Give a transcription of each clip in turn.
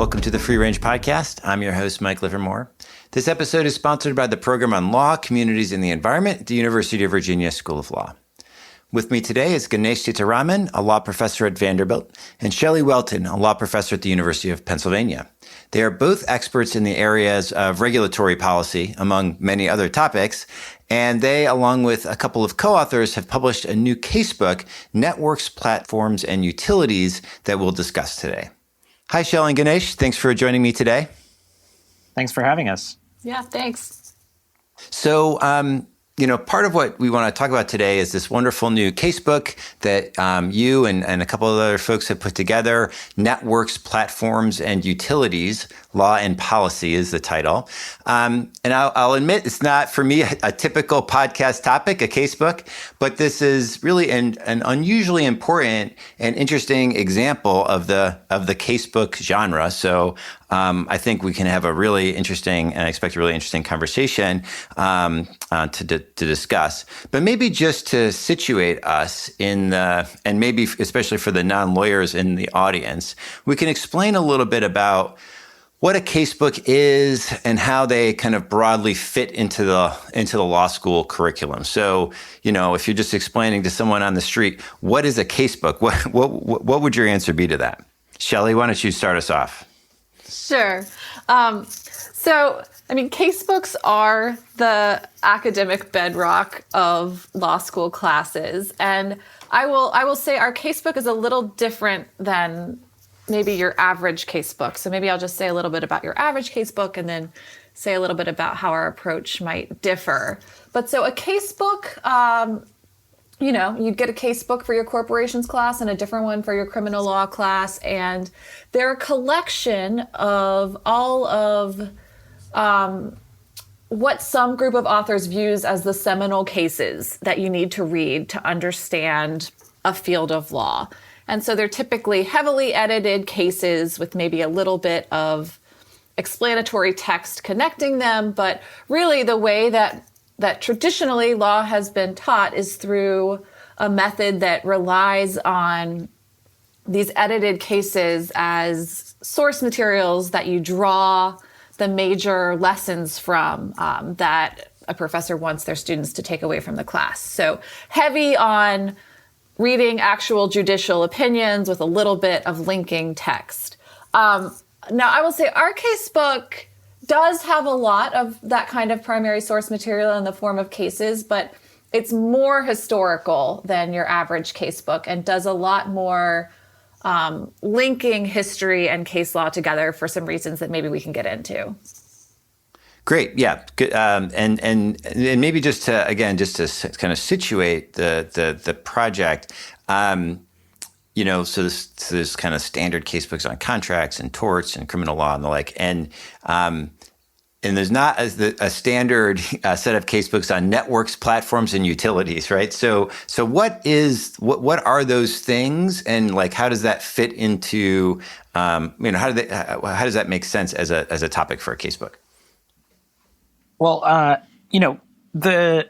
Welcome to the Free Range Podcast. I'm your host, Mike Livermore. This episode is sponsored by the Program on Law, Communities, and the Environment at the University of Virginia School of Law. With me today is Ganesh Sitaraman, a law professor at Vanderbilt, and Shelley Welton, a law professor at the University of Pennsylvania. They are both experts in the areas of regulatory policy, among many other topics, and they, along with a couple of co-authors, have published a new casebook, Networks, Platforms, and Utilities, that we'll discuss today. Hi, Shelley and Ganesh. Thanks for joining me today. Thanks for having us. Yeah, thanks. So, part of what we want to talk about today is this wonderful new casebook that you and a couple of other folks have put together. Networks, Platforms, and Utilities, Law and Policy is the title. And I'll admit it's not, for me, a typical podcast topic, a casebook, but this is really an unusually important and interesting example of the casebook genre. So I think we can have a really interesting, and I expect a really interesting conversation to discuss. But maybe just to situate us and maybe especially for the non-lawyers in the audience, we can explain a little bit about what a casebook is and how they kind of broadly fit into the law school curriculum. So, if you're just explaining to someone on the street, what is a casebook? What would your answer be to that? Shelley, why don't you start us off? Sure. Casebooks are the academic bedrock of law school classes. And I will say our casebook is a little different than maybe your average casebook. So maybe I'll just say a little bit about your average casebook and then say a little bit about how our approach might differ. But so a casebook, you'd get a casebook for your corporations class and a different one for your criminal law class. And they're a collection of all of what some group of authors views as the seminal cases that you need to read to understand a field of law. And so they're typically heavily edited cases with maybe a little bit of explanatory text connecting them. But really the way that traditionally law has been taught is through a method that relies on these edited cases as source materials that you draw the major lessons from that a professor wants their students to take away from the class. So heavy on reading actual judicial opinions with a little bit of linking text. Now, I will say our casebook does have a lot of that kind of primary source material in the form of cases, but it's more historical than your average casebook and does a lot more linking history and case law together for some reasons that maybe we can get into. Great, yeah, good. And maybe just to kind of situate the project. So there's kind of standard casebooks on contracts and torts and criminal law and the like, and there's not a standard set of casebooks on networks, platforms, and utilities, right? So what are those things, and like how does that fit into how does that make sense as a topic for a casebook? Well, the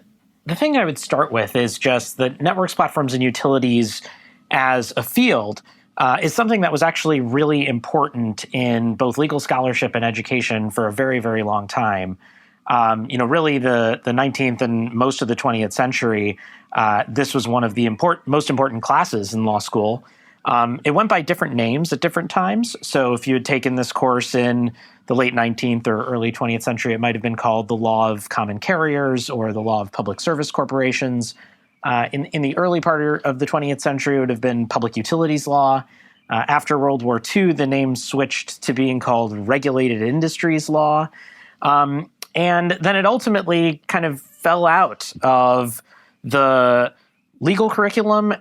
thing I would start with is just that networks, platforms, and utilities as a field is something that was actually really important in both legal scholarship and education for a very, very long time. Really the 19th and most of the 20th century, this was one of the most important classes in law school. It went by different names at different times. So if you had taken this course in the late 19th or early 20th century, it might have been called the Law of Common Carriers or the Law of Public Service Corporations. In the early part of the 20th century, it would have been Public Utilities Law. After World War II, the name switched to being called Regulated Industries Law. And then it ultimately kind of fell out of the legal curriculum,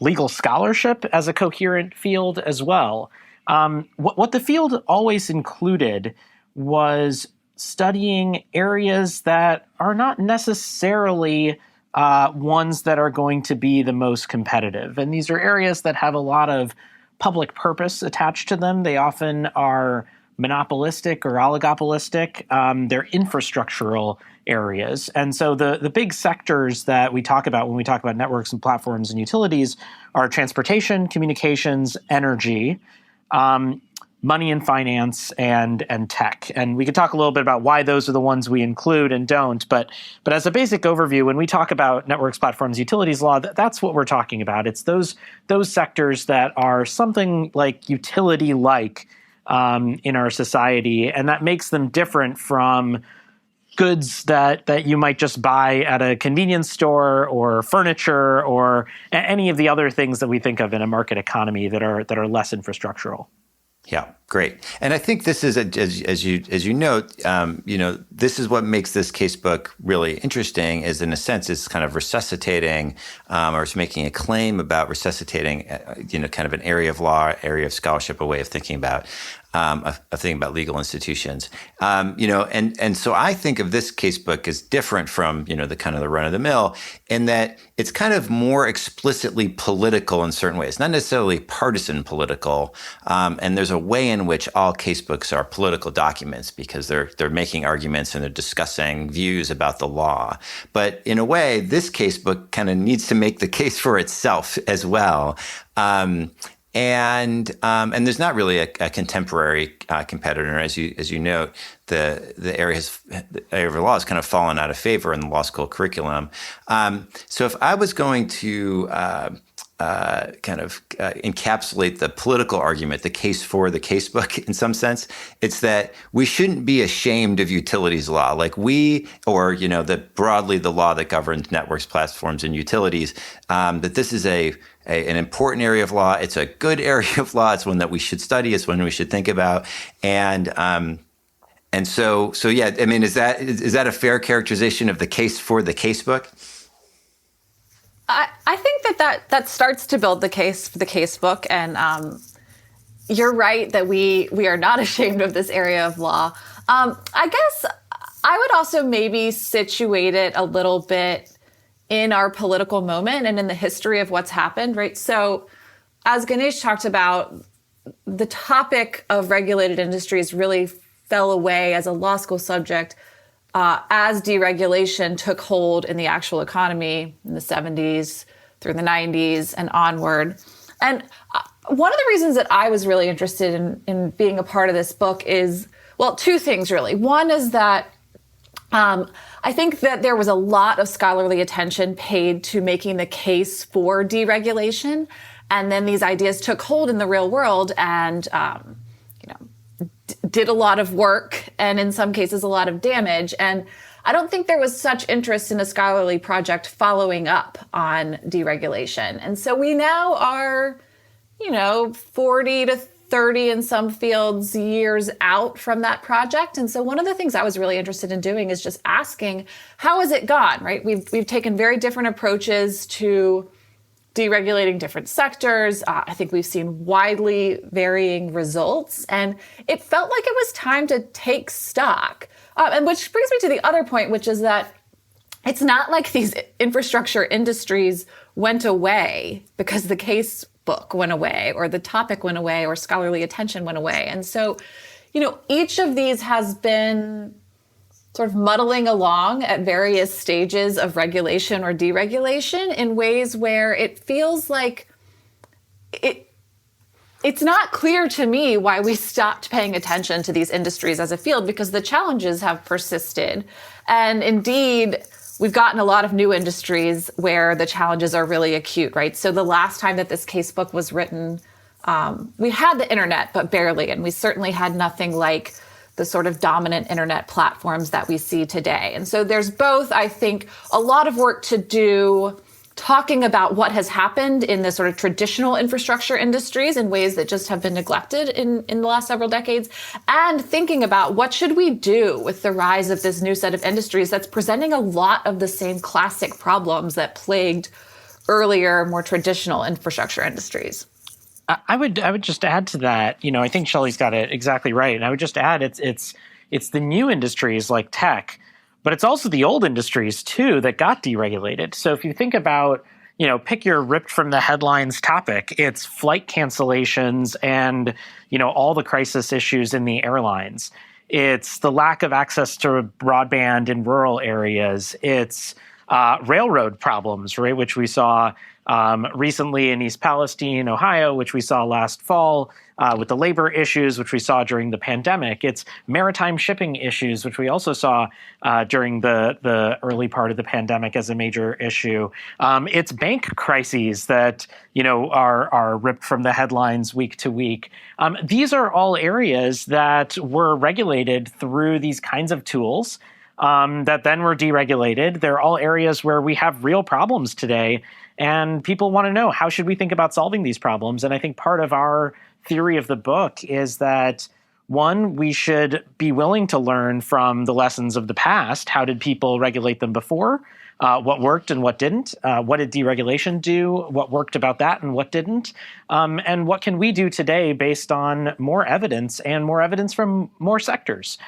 legal scholarship as a coherent field as well. What the field always included was studying areas that are not necessarily ones that are going to be the most competitive. And these are areas that have a lot of public purpose attached to them. They often are monopolistic or oligopolistic. They're infrastructural areas. And so the big sectors that we talk about when we talk about networks and platforms and utilities are transportation, communications, energy. money and finance, and tech. And we could talk a little bit about why those are the ones we include and don't. But as a basic overview, when we talk about networks, platforms, utilities law, that's what we're talking about. It's those sectors that are something like utility-like in our society, and that makes them different from goods that you might just buy at a convenience store or furniture or any of the other things that we think of in a market economy that are less infrastructural. Yeah, great. And I think this is, as you note, this is what makes this casebook really interesting. Is in a sense, it's kind of resuscitating, or it's making a claim about resuscitating, kind of an area of law, area of scholarship, a way of thinking about. Of thinking about legal institutions, and so I think of this casebook as different from, the kind of the run of the mill in that it's kind of more explicitly political in certain ways, not necessarily partisan political. And there's a way in which all casebooks are political documents because they're making arguments and they're discussing views about the law. But in a way, this casebook kind of needs to make the case for itself as well. And there's not really a contemporary competitor, as you note. The area of law has kind of fallen out of favor in the law school curriculum. So if I was going to encapsulate the political argument, the case for the casebook in some sense, it's that we shouldn't be ashamed of utilities law, like broadly the law that governs networks, platforms, and utilities. That this is an important area of law. It's a good area of law. It's one that we should study. It's one we should think about. And so yeah. I mean, is that a fair characterization of the case for the casebook? I think that starts to build the case for the casebook, and you're right that we are not ashamed of this area of law. I guess I would also maybe situate it a little bit in our political moment and in the history of what's happened, right? So as Ganesh talked about, the topic of regulated industries really fell away as a law school subject as deregulation took hold in the actual economy in the 70s through the 90s and onward. And one of the reasons that I was really interested in being a part of this book is, well, two things really. One is that I think that there was a lot of scholarly attention paid to making the case for deregulation. And then these ideas took hold in the real world and, did a lot of work and in some cases a lot of damage. And I don't think there was such interest in a scholarly project following up on deregulation. And so we now are, 40 to 30 in some fields years out from that project. And so one of the things I was really interested in doing is just asking, how has it gone, right? We've taken very different approaches to deregulating different sectors. I think we've seen widely varying results. And it felt like it was time to take stock. And which brings me to the other point, which is that it's not like these infrastructure industries went away because the case book went away or the topic went away or scholarly attention went away. And so, each of these has been sort of muddling along at various stages of regulation or deregulation in ways where it feels like it's not clear to me why we stopped paying attention to these industries as a field, because the challenges have persisted. And indeed, we've gotten a lot of new industries where the challenges are really acute, right? So the last time that this casebook was written, we had the internet, but barely. And we certainly had nothing like the sort of dominant internet platforms that we see today. And so there's both, I think, a lot of work to do talking about what has happened in the sort of traditional infrastructure industries in ways that just have been neglected in the last several decades, and thinking about what should we do with the rise of this new set of industries that's presenting a lot of the same classic problems that plagued earlier, more traditional infrastructure industries. I would just add to that. I think Shelley's got it exactly right, and I would just add it's the new industries like tech, but it's also the old industries too that got deregulated. So if you think about, pick your ripped from the headlines topic, it's flight cancellations and all the crisis issues in the airlines. It's the lack of access to broadband in rural areas. It's railroad problems, right, which we saw recently in East Palestine, Ohio, which we saw last fall with the labor issues, which we saw during the pandemic. It's maritime shipping issues, which we also saw during the early part of the pandemic as a major issue. It's bank crises that are ripped from the headlines week to week. These are all areas that were regulated through these kinds of tools that then were deregulated. They're all areas where we have real problems today. And people want to know, how should we think about solving these problems? And I think part of our theory of the book is that, one, we should be willing to learn from the lessons of the past. How did people regulate them before? What worked and what didn't? What did deregulation do? What worked about that and what didn't? And what can we do today based on more evidence and more evidence from more sectors?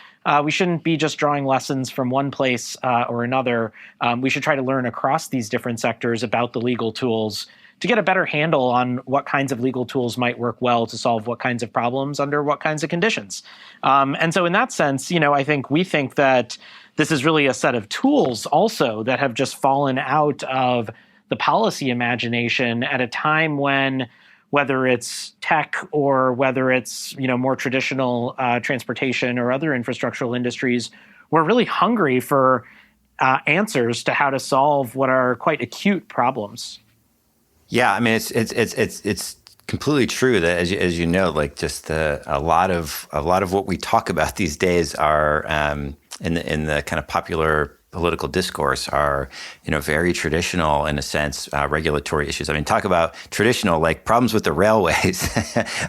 We shouldn't be just drawing lessons from one place or another. We should try to learn across these different sectors about the legal tools to get a better handle on what kinds of legal tools might work well to solve what kinds of problems under what kinds of conditions. And so in that sense, I think we think that this is really a set of tools also that have just fallen out of the policy imagination at a time when, whether it's tech or whether it's more traditional transportation or other infrastructural industries, we're really hungry for answers to how to solve what are quite acute problems. Yeah, I mean it's completely true that as you know, like just a lot of what we talk about these days are in the kind of popular political discourse are, very traditional in a sense, regulatory issues. I mean, talk about traditional, like problems with the railways.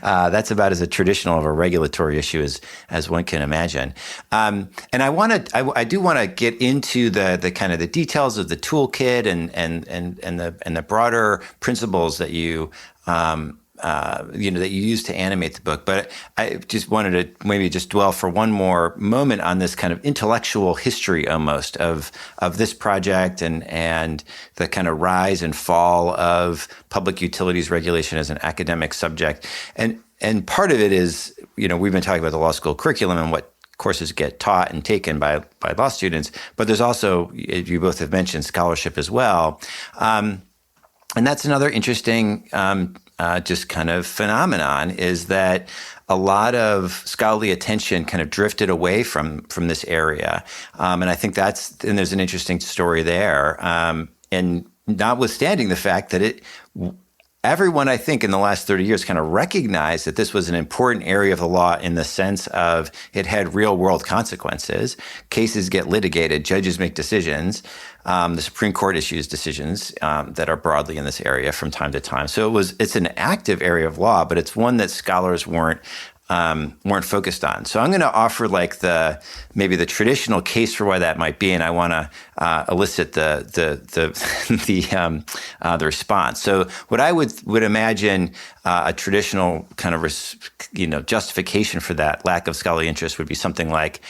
That's about as a traditional of a regulatory issue as one can imagine. And I do want to get into the kind of the details of the toolkit and the broader principles that you that you use to animate the book. But I just wanted to maybe just dwell for one more moment on this kind of intellectual history almost of this project and the kind of rise and fall of public utilities regulation as an academic subject. And part of it is, we've been talking about the law school curriculum and what courses get taught and taken by law students, but there's also, as you both have mentioned, scholarship as well. And that's another interesting just kind of phenomenon, is that a lot of scholarly attention kind of drifted away from this area. And I think and there's an interesting story there. And notwithstanding the fact that everyone, I think, in the last 30 years kind of recognized that this was an important area of the law in the sense of it had real world consequences. Cases get litigated, judges make decisions. The Supreme Court issues decisions that are broadly in this area from time to time. So it's an active area of law, but it's one that scholars weren't focused on. So I'm going to offer maybe the traditional case for why that might be, and I want to elicit the response. So what I would imagine a traditional kind of justification for that lack of scholarly interest would be something like,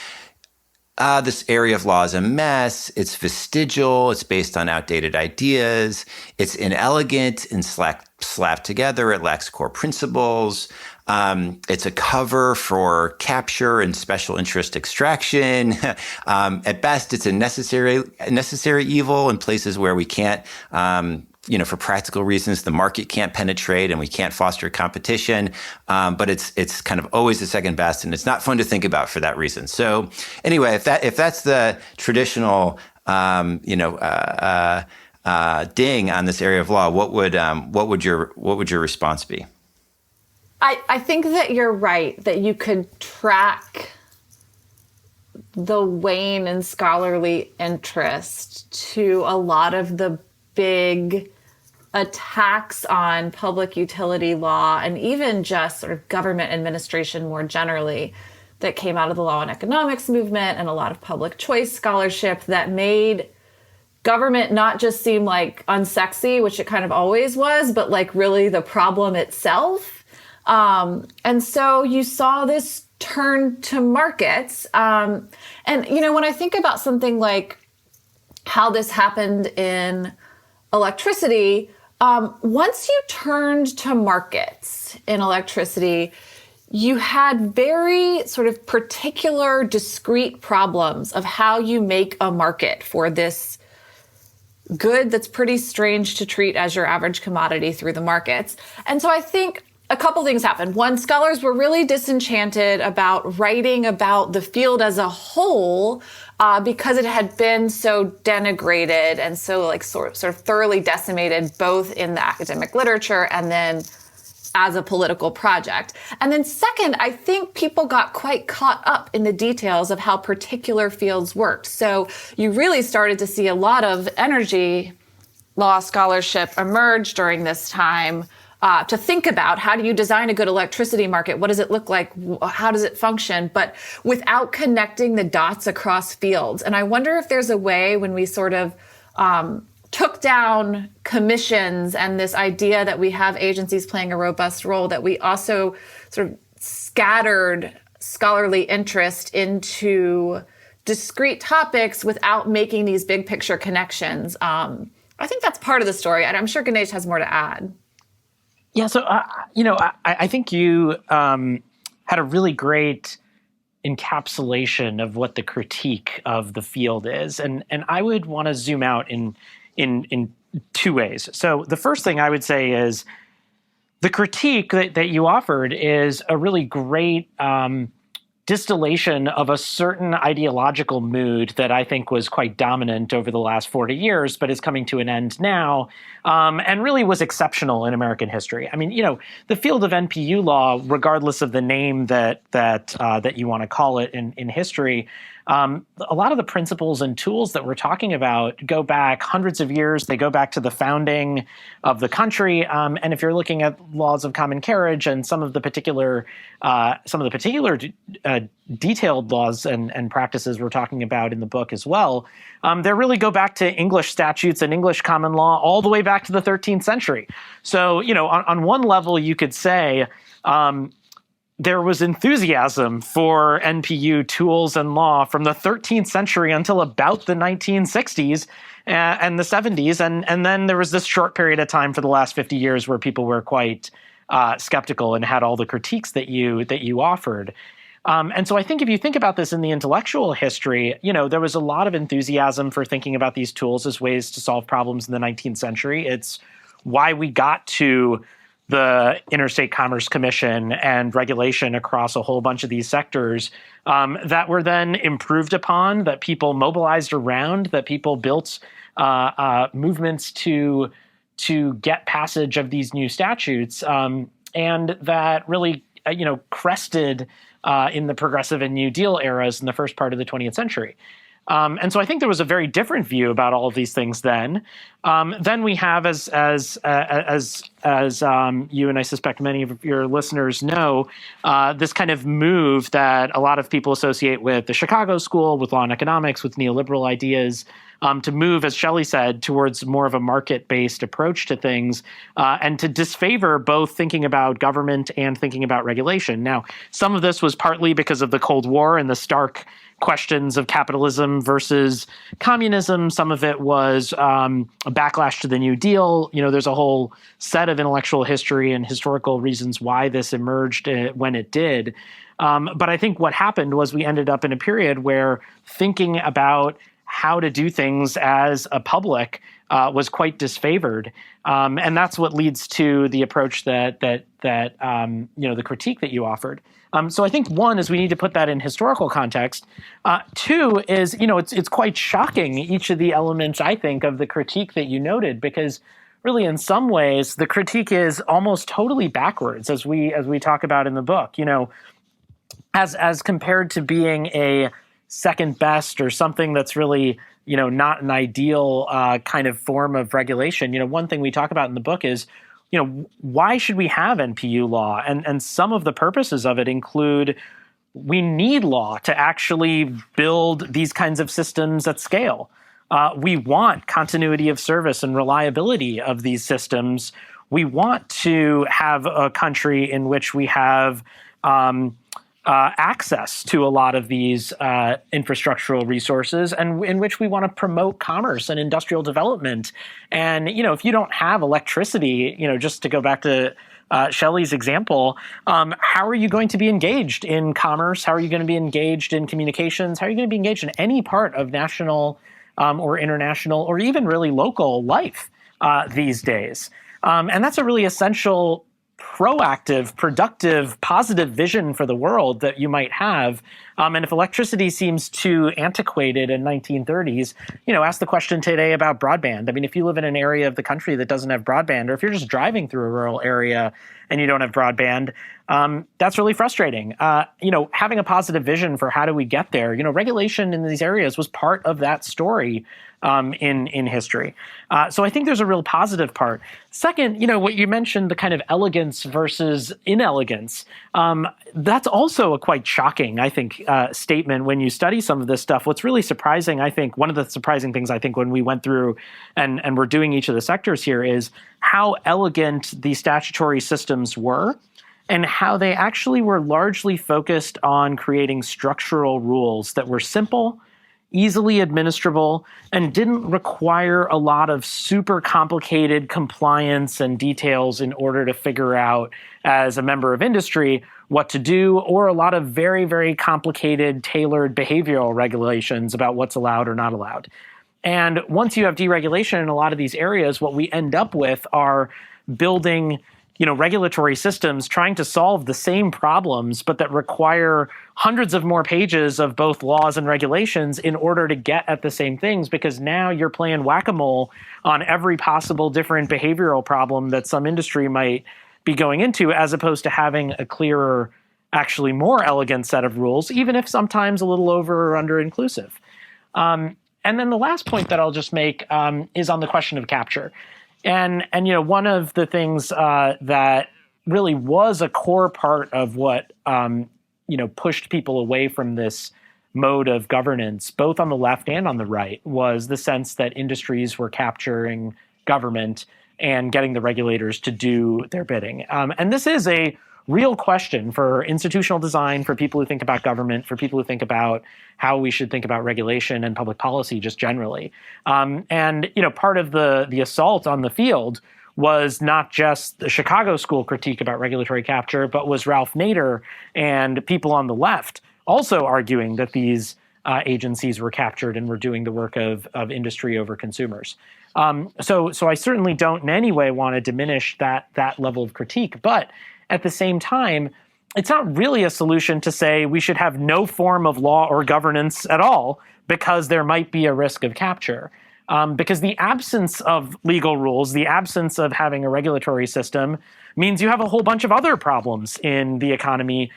this area of law is a mess. It's vestigial. It's based on outdated ideas. It's inelegant and slapped together. It lacks core principles. It's a cover for capture and special interest extraction. At best, it's a necessary evil in places where we can't, for practical reasons, the market can't penetrate and we can't foster competition. But it's kind of always the second best, and it's not fun to think about for that reason. So anyway, if that's the traditional, ding on this area of law, what would your response be? I think that you're right, that you could track the wane in scholarly interest to a lot of the big attacks on public utility law and even just sort of government administration more generally that came out of the law and economics movement and a lot of public choice scholarship that made government not just seem like unsexy, which it kind of always was, but like really the problem itself. And so you saw this turn to markets. And, when I think about something like how this happened in electricity, once you turned to markets in electricity, you had very sort of particular discrete problems of how you make a market for this good that's pretty strange to treat as your average commodity through the markets. And so I think a couple things happened. One, scholars were really disenchanted about writing about the field as a whole because it had been so denigrated and so like sort of thoroughly decimated, both in the academic literature and then as a political project. And then second, I think people got quite caught up in the details of how particular fields worked. So you really started to see a lot of energy law scholarship emerge during this time to think about how do you design a good electricity market? What does it look like? How does it function? But without connecting the dots across fields. And I wonder if there's a way when we sort of took down commissions and this idea that we have agencies playing a robust role, that we also sort of scattered scholarly interest into discrete topics without making these big picture connections. I think that's part of the story, and I'm sure Ganesh has more to add. Yeah, so, I think you had a really great encapsulation of what the critique of the field is. And I would want to zoom out in two ways. So the first thing I would say is the critique that you offered is a really great distillation of a certain ideological mood that I think was quite dominant over the last 40 years, but is coming to an end now, and really was exceptional in American history. I mean, the field of NPU law, regardless of the name that you want to call it in history, a lot of the principles and tools that we're talking about go back hundreds of years. They go back to the founding of the country. And if you're looking at laws of common carriage and some of the particular detailed laws and practices we're talking about in the book as well, they really go back to English statutes and English common law all the way back to the 13th century. So, on one level, you could say, there was enthusiasm for NPU tools and law from the 13th century until about the 1960s and the 70s. And then there was this short period of time for the last 50 years where people were quite skeptical and had all the critiques that you offered. And so I think if you think about this in the intellectual history, there was a lot of enthusiasm for thinking about these tools as ways to solve problems in the 19th century. It's why we got to the Interstate Commerce Commission and regulation across a whole bunch of these sectors that were then improved upon, that people mobilized around, that people built movements to get passage of these new statutes, and that really crested in the progressive and New Deal eras in the first part of the 20th century. And so I think there was a very different view about all of these things then. Then we have, as you and I suspect many of your listeners know, this kind of move that a lot of people associate with the Chicago School, with law and economics, with neoliberal ideas, to move, as Shelley said, towards more of a market-based approach to things, and to disfavor both thinking about government and thinking about regulation. Now, some of this was partly because of the Cold War and the stark questions of capitalism versus communism. Some of it was a backlash to the New Deal. There's a whole set of intellectual history and historical reasons why this emerged when it did. But I think what happened was we ended up in a period where thinking about how to do things as a public was quite disfavored, and that's what leads to the approach that the critique that you offered. So I think one is we need to put that in historical context. Two is it's quite shocking, each of the elements I think of the critique that you noted, because really in some ways the critique is almost totally backwards, as we talk about in the book. As compared to being a second best or something that's really not an ideal kind of form of regulation. One thing we talk about in the book is why should we have NPU law? And some of the purposes of it include we need law to actually build these kinds of systems at scale. We want continuity of service and reliability of these systems. We want to have a country in which we have access to a lot of these infrastructural resources, and in which we want to promote commerce and industrial development. And, if you don't have electricity, just to go back to Shelley's example, how are you going to be engaged in commerce? How are you going to be engaged in communications? How are you going to be engaged in any part of national or international or even really local life these days. And that's a really essential proactive, productive, positive vision for the world that you might have. And if electricity seems too antiquated in 1930s, ask the question today about broadband. I mean, if you live in an area of the country that doesn't have broadband, or if you're just driving through a rural area and you don't have broadband, that's really frustrating. Having a positive vision for how do we get there, regulation in these areas was part of that story in history. So I think there's a real positive part. Second, what you mentioned, the kind of elegance versus inelegance, that's also a quite shocking, I think, statement when you study some of this stuff. What's really surprising, I think, one of the surprising things, I think, when we went through and we're doing each of the sectors here is how elegant the statutory systems were and how they actually were largely focused on creating structural rules that were simple, easily administrable, and didn't require a lot of super complicated compliance and details in order to figure out, as a member of industry, what to do, or a lot of very, very complicated, tailored behavioral regulations about what's allowed or not allowed. And once you have deregulation in a lot of these areas, what we end up with are building regulatory systems trying to solve the same problems, but that require hundreds of more pages of both laws and regulations in order to get at the same things, because now you're playing whack-a-mole on every possible different behavioral problem that some industry might be going into, as opposed to having a clearer, actually more elegant set of rules, even if sometimes a little over or under inclusive. And then the last point that I'll just make is on the question of capture. And one of the things that really was a core part of what pushed people away from this mode of governance, both on the left and on the right, was the sense that industries were capturing government and getting the regulators to do their bidding. And this is a real question for institutional design, for people who think about government, for people who think about how we should think about regulation and public policy just generally. And part of the assault on the field was not just the Chicago School critique about regulatory capture, but was Ralph Nader and people on the left also arguing that these agencies were captured and were doing the work of industry over consumers. So I certainly don't in any way want to diminish that level of critique, but at the same time, it's not really a solution to say we should have no form of law or governance at all because there might be a risk of capture. Because the absence of legal rules, the absence of having a regulatory system, means you have a whole bunch of other problems in the economy,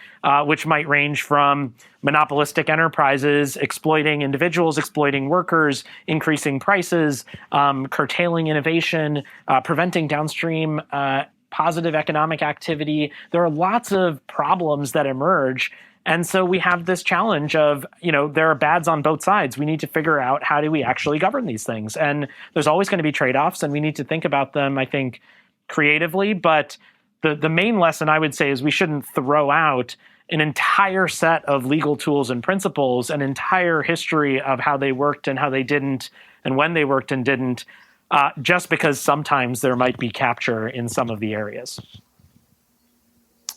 which might range from monopolistic enterprises exploiting individuals, exploiting workers, increasing prices, curtailing innovation, preventing downstream positive economic activity. There are lots of problems that emerge. And so we have this challenge of, there are bads on both sides. We need to figure out how do we actually govern these things. And there's always going to be trade-offs, and we need to think about them, I think, creatively. But the main lesson I would say is we shouldn't throw out an entire set of legal tools and principles, an entire history of how they worked and how they didn't, and when they worked and didn't, just because sometimes there might be capture in some of the areas.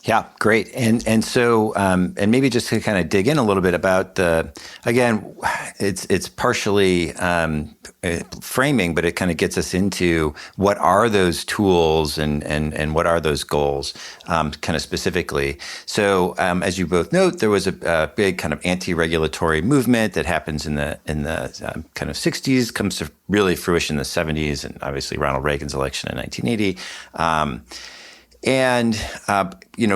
Yeah, great. And so, and maybe just to kind of dig in a little bit about again, it's partially framing, but it kind of gets us into what are those tools and what are those goals, kind of specifically. So, as you both note, there was a big kind of anti-regulatory movement that happens in the kind of 60s, comes to really fruition in the 70s, and obviously Ronald Reagan's election in 1980. And,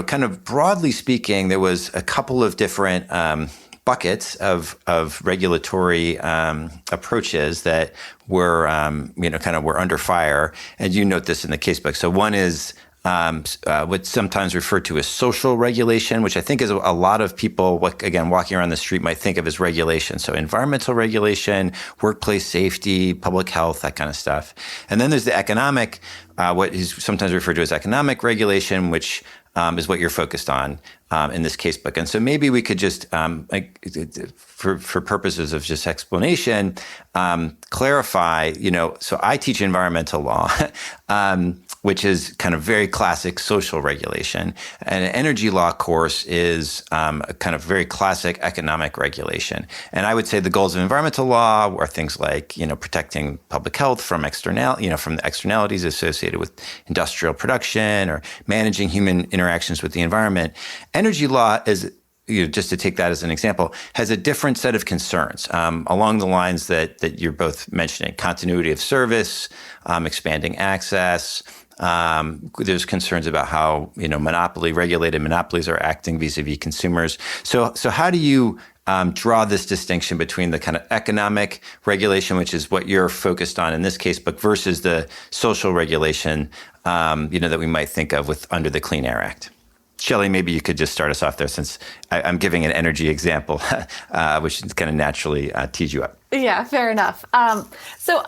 kind of broadly speaking, there was a couple of different buckets of regulatory approaches that were, kind of were under fire. And you note this in the casebook. So one is what's sometimes referred to as social regulation, which I think is a lot of people, again, walking around the street might think of as regulation. So environmental regulation, workplace safety, public health, that kind of stuff. And then there's the economic, what is sometimes referred to as economic regulation, which is what you're focused on in this casebook. And so maybe we could just, for purposes of just explanation, clarify, so I teach environmental law. which is kind of very classic social regulation. And an energy law course is a kind of very classic economic regulation. And I would say the goals of environmental law are things like, protecting public health from from the externalities associated with industrial production or managing human interactions with the environment. Energy law is, just to take that as an example, has a different set of concerns along the lines that you're both mentioning: continuity of service, expanding access. There's concerns about how regulated monopolies are acting vis-a-vis consumers. So how do you draw this distinction between the kind of economic regulation, which is what you're focused on in this casebook, versus the social regulation that we might think of under the Clean Air Act? Shelley, maybe you could just start us off there, since I'm giving an energy example, which is kind of naturally tease you up. Yeah, fair enough. So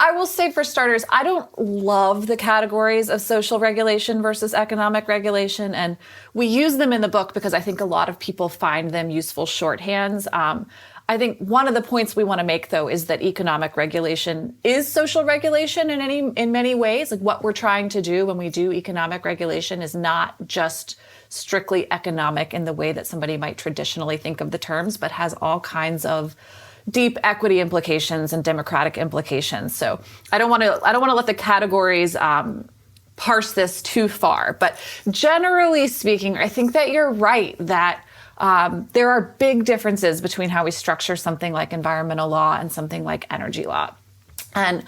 I will say, for starters, I don't love the categories of social regulation versus economic regulation, and we use them in the book because I think a lot of people find them useful shorthands. I think one of the points we want to make, though, is that economic regulation is social regulation in many ways. Like, what we're trying to do when we do economic regulation is not just strictly economic in the way that somebody might traditionally think of the terms, but has all kinds of deep equity implications and democratic implications. So I don't want to let the categories parse this too far. But generally speaking, I think that you're right that there are big differences between how we structure something like environmental law and something like energy law. And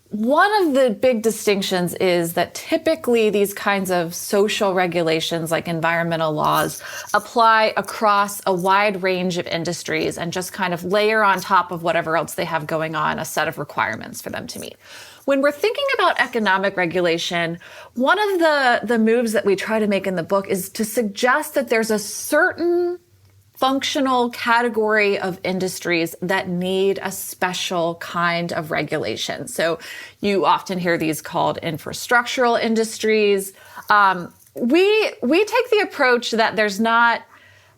one of the big distinctions is that typically these kinds of social regulations, like environmental laws, apply across a wide range of industries and just kind of layer on top of whatever else they have going on a set of requirements for them to meet. When we're thinking about economic regulation, one of the moves that we try to make in the book is to suggest that there's a certain functional category of industries that need a special kind of regulation. So you often hear these called infrastructural industries. We take the approach that there's not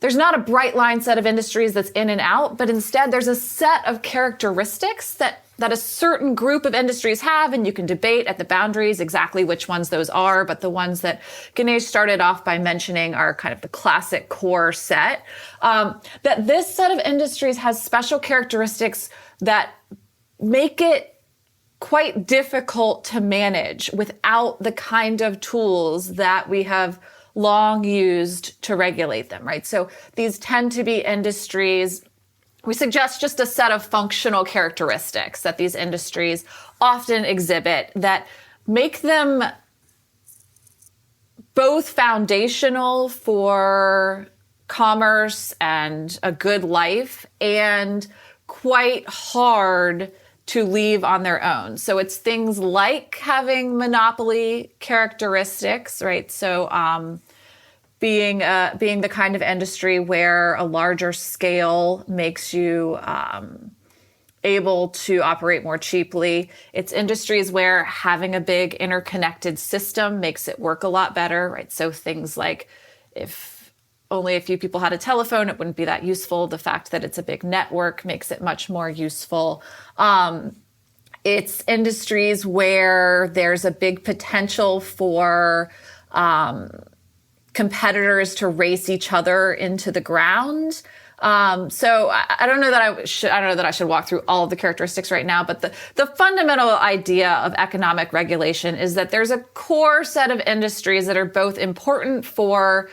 a bright line set of industries that's in and out, but instead there's a set of characteristics that a certain group of industries have, and you can debate at the boundaries exactly which ones those are, but the ones that Ganesh started off by mentioning are kind of the classic core set. That this set of industries has special characteristics that make it quite difficult to manage without the kind of tools that we have long used to regulate them, right? So these tend to be industries. We suggest just a set of functional characteristics that these industries often exhibit that make them both foundational for commerce and a good life and quite hard to leave on their own. So it's things like having monopoly characteristics, right? So being the kind of industry where a larger scale makes you able to operate more cheaply. It's industries where having a big interconnected system makes it work a lot better, right? So things like if only a few people had a telephone, it wouldn't be that useful. The fact that it's a big network makes it much more useful. It's industries where there's a big potential for competitors to race each other into the ground. So I don't know that I should walk through all of the characteristics right now, but the fundamental idea of economic regulation is that there's a core set of industries that are both important for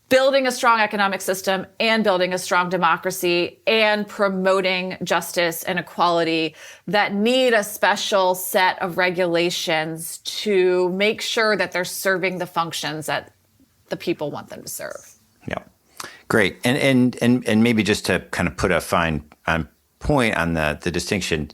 building a strong economic system and building a strong democracy and promoting justice and equality that need a special set of regulations to make sure that they're serving the functions that the people want them to serve. Yeah, great. And maybe just to kind of put a fine point on the distinction,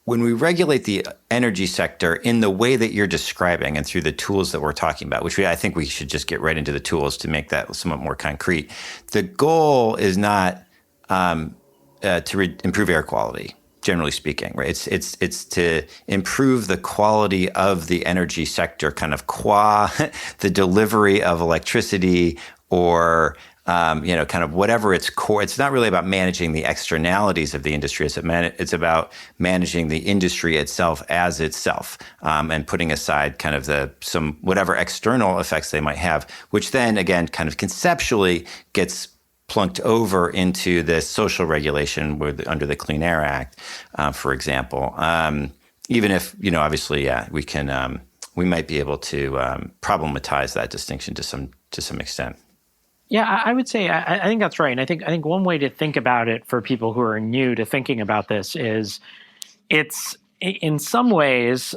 when we regulate the energy sector in the way that you're describing and through the tools that we're talking about, which I think we should just get right into the tools to make that somewhat more concrete, the goal is not to improve air quality, generally speaking, right? It's to improve the quality of the energy sector, kind of qua the delivery of electricity or kind of whatever its core. It's not really about managing the externalities of the industry. It's about managing the industry itself as itself, and putting aside kind of some whatever external effects they might have, which then again kind of conceptually gets plunked over into this social regulation under the Clean Air Act, for example. Even if, obviously, we might be able to problematize that distinction to some extent. Yeah, I would say I think that's right. And I think one way to think about it for people who are new to thinking about this is it's in some ways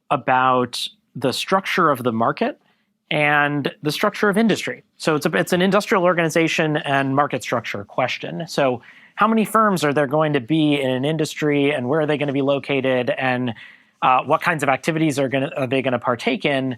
about the structure of the market and the structure of industry. So it's an industrial organization and market structure question. So how many firms are there going to be in an industry, and where are they going to be located, and what kinds of activities are they going to partake in,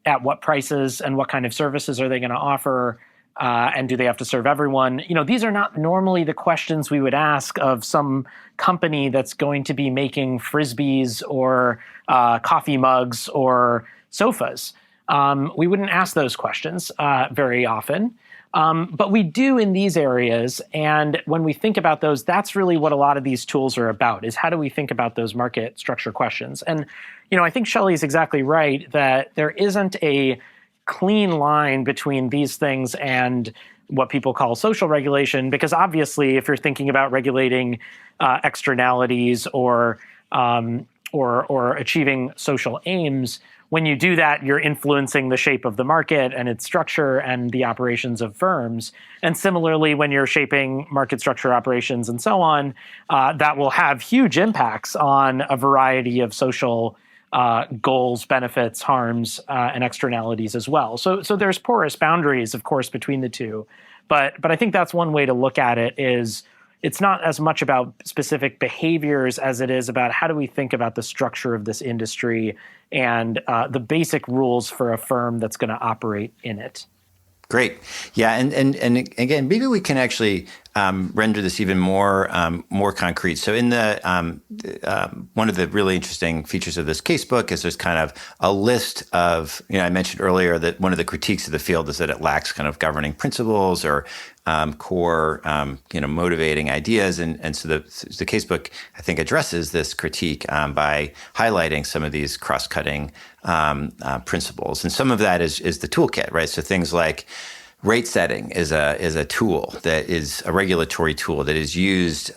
at what prices, and what kind of services are they going to offer, and do they have to serve everyone? These are not normally the questions we would ask of some company that's going to be making Frisbees or coffee mugs or sofas. We wouldn't ask those questions very often, but we do in these areas. And when we think about those, that's really what a lot of these tools are about, is how do we think about those market structure questions? And, I think Shelley is exactly right that there isn't a clean line between these things and what people call social regulation, because obviously if you're thinking about regulating externalities or achieving social aims, when you do that, you're influencing the shape of the market and its structure and the operations of firms. And similarly, when you're shaping market structure, operations, and so on, that will have huge impacts on a variety of social goals, benefits, harms, and externalities as well. So there's porous boundaries, of course, between the two. But I think that's one way to look at it is it's not as much about specific behaviors as it is about how do we think about the structure of this industry and the basic rules for a firm that's going to operate in it. Great. Yeah. And again, maybe we can actually render this even more concrete. So in one of the really interesting features of this casebook is there's kind of a list of, I mentioned earlier that one of the critiques of the field is that it lacks kind of governing principles or core, motivating ideas. And so the casebook, I think, addresses this critique by highlighting some of these cross-cutting principles. And some of that is the toolkit, right? So things like rate setting is a tool that is a regulatory tool that is used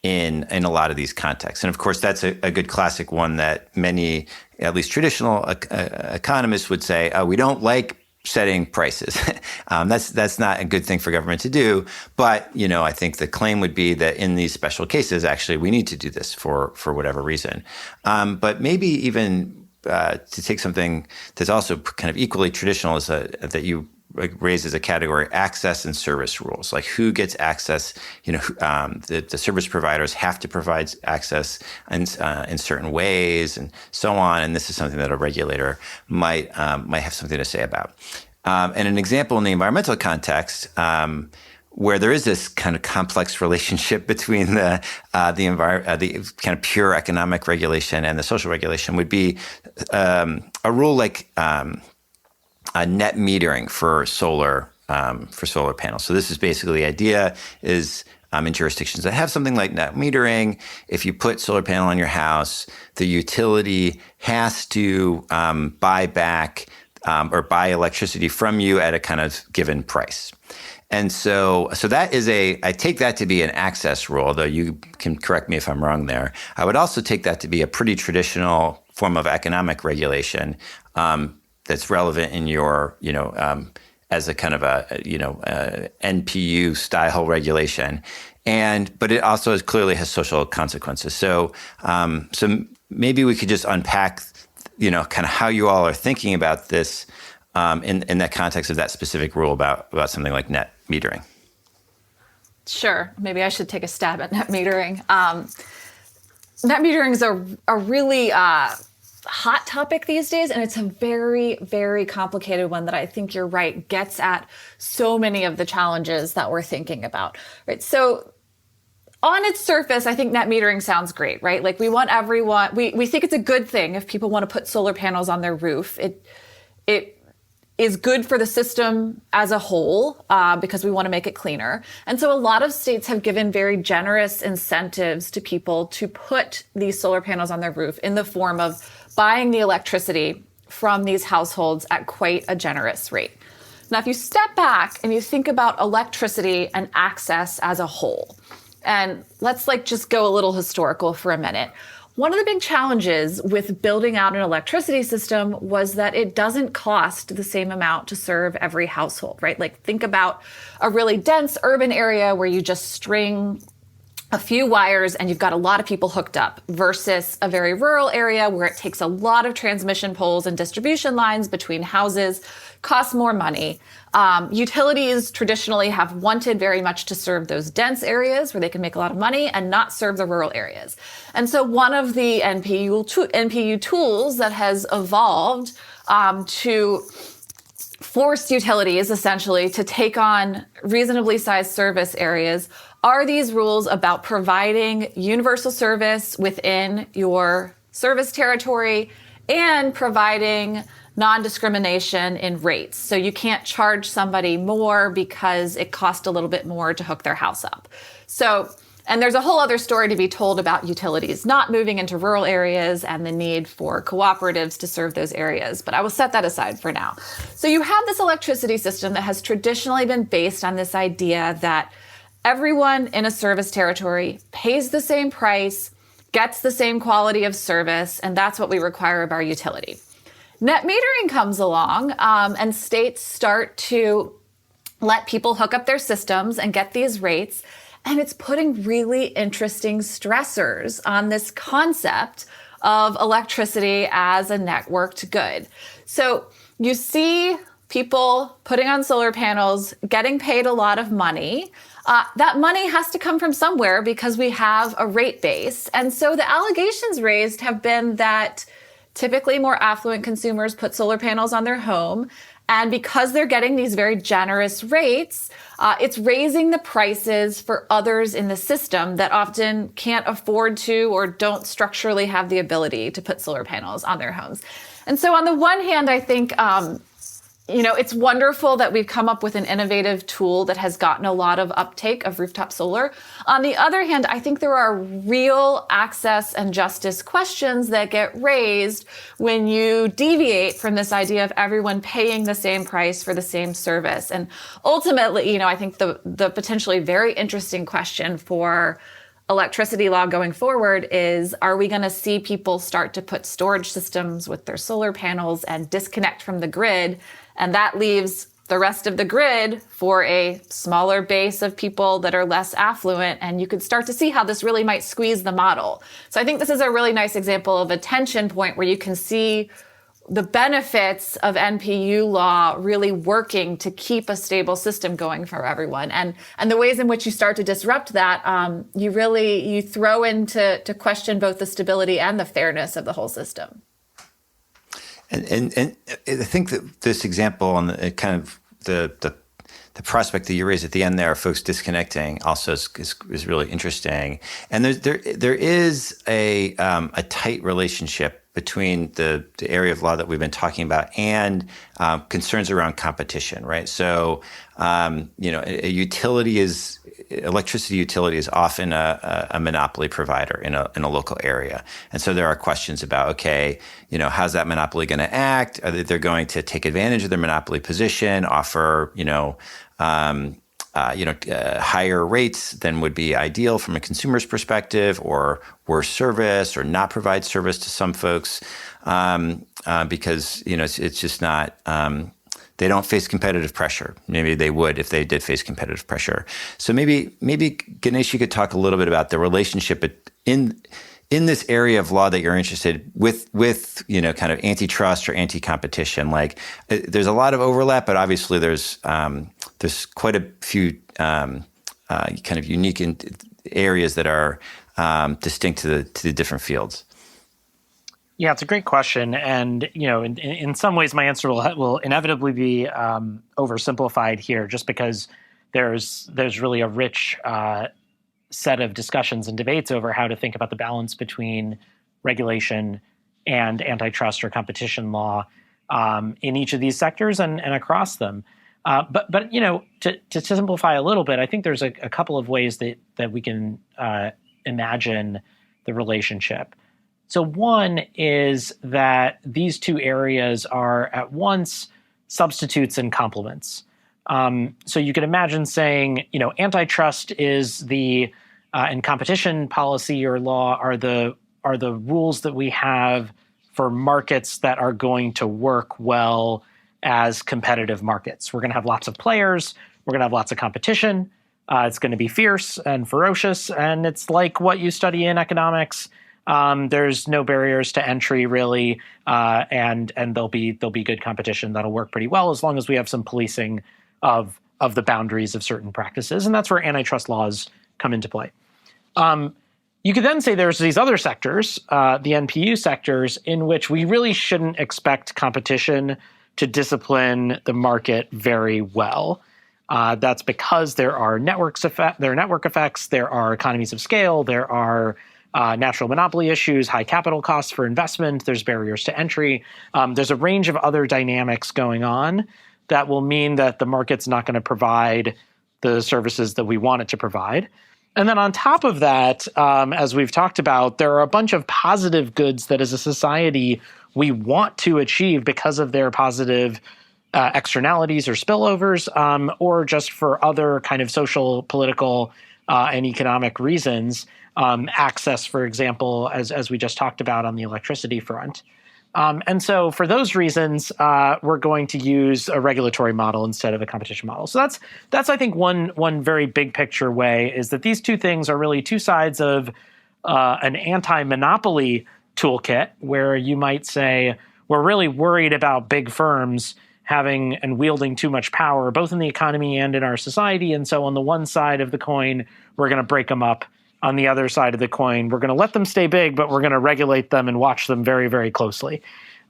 in a lot of these contexts. And of course, that's a good classic one that many, at least traditional economists would say, we don't like setting prices. That's not a good thing for government to do. But, I think the claim would be that in these special cases, actually, we need to do this for whatever reason. But maybe even to take something that's also kind of equally traditional is that you raise as a category, access and service rules, like who gets access. The service providers have to provide access in certain ways and so on. And this is something that a regulator might have something to say about. And an example in the environmental context, where there is this kind of complex relationship between the kind of pure economic regulation and the social regulation, would be a rule like net metering for solar panels. So this is basically the idea is in jurisdictions that have something like net metering, if you put solar panel on your house, the utility has to buy back or buy electricity from you at a kind of given price. And so that is I take that to be an access rule, though you can correct me if I'm wrong there. I would also take that to be a pretty traditional form of economic regulation that's relevant in your, as a kind of NPU style regulation. But it also clearly has social consequences. So maybe we could just unpack, kind of how you all are thinking about this in that context of that specific rule about something like net metering. Sure. Maybe I should take a stab at net metering. Net metering is a really hot topic these days, and it's a very, very complicated one that I think you're right gets at so many of the challenges that we're thinking about. Right. So on its surface, I think net metering sounds great, right? Like we want everyone, we think it's a good thing if people want to put solar panels on their roof. is good for the system as a whole because we want to make it cleaner. And so a lot of states have given very generous incentives to people to put these solar panels on their roof in the form of buying the electricity from these households at quite a generous rate. Now, if you step back and you think about electricity and access as a whole, and let's just go a little historical for a minute. One of the big challenges with building out an electricity system was that it doesn't cost the same amount to serve every household, right? Think about a really dense urban area where you just string a few wires and you've got a lot of people hooked up versus a very rural area where it takes a lot of transmission poles and distribution lines between houses, costs more money. Utilities traditionally have wanted very much to serve those dense areas where they can make a lot of money and not serve the rural areas. And so one of the NPU tools that has evolved to force utilities essentially to take on reasonably sized service areas are these rules about providing universal service within your service territory and providing non-discrimination in rates. So you can't charge somebody more because it costs a little bit more to hook their house up. And there's a whole other story to be told about utilities not moving into rural areas and the need for cooperatives to serve those areas. But I will set that aside for now. So you have this electricity system that has traditionally been based on this idea that everyone in a service territory pays the same price, gets the same quality of service, and that's what we require of our utility. Net metering comes along, and states start to let people hook up their systems and get these rates. And it's putting really interesting stressors on this concept of electricity as a networked good. So you see people putting on solar panels, getting paid a lot of money. That money has to come from somewhere because we have a rate base. And so the allegations raised have been that typically more affluent consumers put solar panels on their home. And because they're getting these very generous rates, it's raising the prices for others in the system that often can't afford to or don't structurally have the ability to put solar panels on their homes. And so on the one hand, I think it's wonderful that we've come up with an innovative tool that has gotten a lot of uptake of rooftop solar. On the other hand, I think there are real access and justice questions that get raised when you deviate from this idea of everyone paying the same price for the same service. And ultimately, I think the potentially very interesting question for electricity law going forward is, are we going to see people start to put storage systems with their solar panels and disconnect from the grid? And that leaves the rest of the grid for a smaller base of people that are less affluent. And you could start to see how this really might squeeze the model. So I think this is a really nice example of a tension point where you can see the benefits of NPU law really working to keep a stable system going for everyone. And the ways in which you start to disrupt that, you throw into question both the stability and the fairness of the whole system. And I think that this example on the kind of the prospect that you raised at the end there, folks disconnecting, also is really interesting. And there is a tight relationship between the area of law that we've been talking about and concerns around competition, right? So, electricity utility is often a monopoly provider in a local area. And so there are questions about, okay, how's that monopoly going to act? Are they going to take advantage of their monopoly position, offer, higher rates than would be ideal from a consumer's perspective, or worse service, or not provide service to some folks because it's just not. They don't face competitive pressure. Maybe they would if they did face competitive pressure. So maybe Ganesh, you could talk a little bit about the relationship in this area of law that you're interested with kind of antitrust or anti-competition. Like, there's a lot of overlap, but obviously there's quite a few kind of unique areas that are distinct to the different fields. Yeah, it's a great question, and in some ways, my answer will inevitably be oversimplified here, just because there's really a rich set of discussions and debates over how to think about the balance between regulation and antitrust or competition law. in each of these sectors and across them. But to simplify a little bit, I think there's a couple of ways that we can imagine the relationship. So one is that these two areas are at once substitutes and complements. So you could imagine saying, antitrust is and competition policy or law are the rules that we have for markets that are going to work well as competitive markets. We're going to have lots of players. We're going to have lots of competition. It's going to be fierce and ferocious, and it's like what you study in economics. There's no barriers to entry really, and there'll be good competition that'll work pretty well as long as we have some policing of the boundaries of certain practices, and that's where antitrust laws come into play. You could then say there's these other sectors, the NPU sectors, in which we really shouldn't expect competition to discipline the market very well. That's because there are network effects, there are economies of scale, there are natural monopoly issues, high capital costs for investment, there's barriers to entry. There's a range of other dynamics going on that will mean that the market's not going to provide the services that we want it to provide. And then on top of that, as we've talked about, there are a bunch of positive goods that as a society we want to achieve because of their positive externalities or spillovers, or just for other kind of social, political, and economic reasons. Access, for example, as we just talked about on the electricity front. And so for those reasons, we're going to use a regulatory model instead of a competition model. So that's I think one very big picture way is that these two things are really two sides of an anti-monopoly toolkit, where you might say we're really worried about big firms having and wielding too much power, both in the economy and in our society. And so on the one side of the coin, we're going to break them up. On the other side of the coin, we're going to let them stay big, but we're going to regulate them and watch them very, very closely.